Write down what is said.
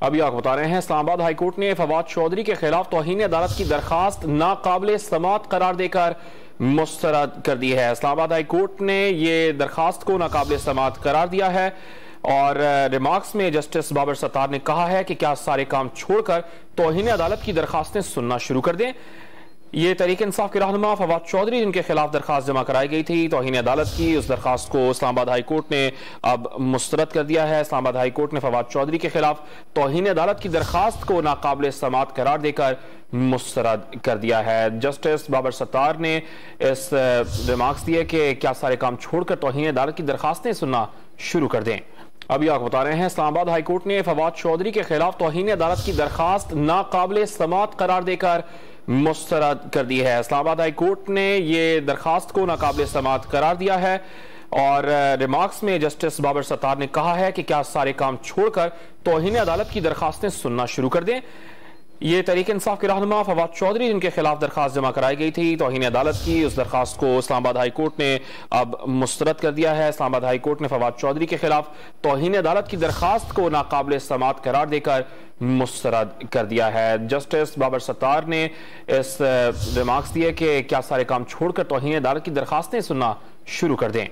अभी आपको बता रहे हैं, इस्लामाबाद हाईकोर्ट ने फवाद चौधरी के खिलाफ तौहीन अदालत की दरखास्त नाकाबिल समाअत करार देकर मुस्तरद कर दी है। इस्लामाबाद हाईकोर्ट ने ये दरखास्त को नाकाबिल समाअत करार दिया है और रिमार्क्स में जस्टिस बाबर सत्तार ने कहा है कि क्या सारे काम छोड़कर तौहीन अदालत की दरखास्तें सुनना शुरू कर दें। ये तहरीक इंसाफ के रहनुमा फवाद चौधरी जिनके खिलाफ दरखास्त जमा कराई गई थी तौहीन अदालत की, उस दरखास्त को इस्लामाबाद हाईकोर्ट ने अब मुस्तरद कर दिया है। इस्लामाबाद हाईकोर्ट ने फवाद चौधरी के खिलाफ तौहीन अदालत की दरखास्त को नाकाबिल समाअत करार देकर मुस्तरद कर दिया है। जस्टिस बाबर सत्तार ने इस रिमार्क्स दिए कि क्या सारे काम छोड़कर तौहीन अदालत की दरखास्तें सुनना शुरू कर दें। अभी आपको बता रहे हैं, इस्लामाबाद हाईकोर्ट ने फवाद चौधरी के खिलाफ तौहीन अदालत की दरखास्त नाकाबिल समाअत करार देकर मुस्तरद कर दी है। इस्लामाबाद हाईकोर्ट ने ये दरखास्त को नाकाबिल समाअत करार दिया है और रिमार्क्स में जस्टिस बाबर सत्तार ने कहा है कि क्या सारे काम छोड़कर तौहीन अदालत की दरखास्तें सुनना शुरू कर दें। ये तहरीक इंसाफ के रहनुमा फवाद चौधरी जिनके खिलाफ दरखास्त जमा कराई गई थी तौहीन अदालत की, उस दरखास्त को इस्लामाबाद हाईकोर्ट ने अब मुस्तरद कर दिया है। इस्लामाबाद हाईकोर्ट ने फवाद चौधरी के खिलाफ तौहीन अदालत की दरखास्त को नाकाबिल समाअत करार देकर मुस्तरद कर दिया है। जस्टिस बाबर सत्तार ने इस रिमार्क्स दिए कि क्या सारे काम छोड़कर तौहीन अदालत की दरखास्तें सुनना शुरू कर दें।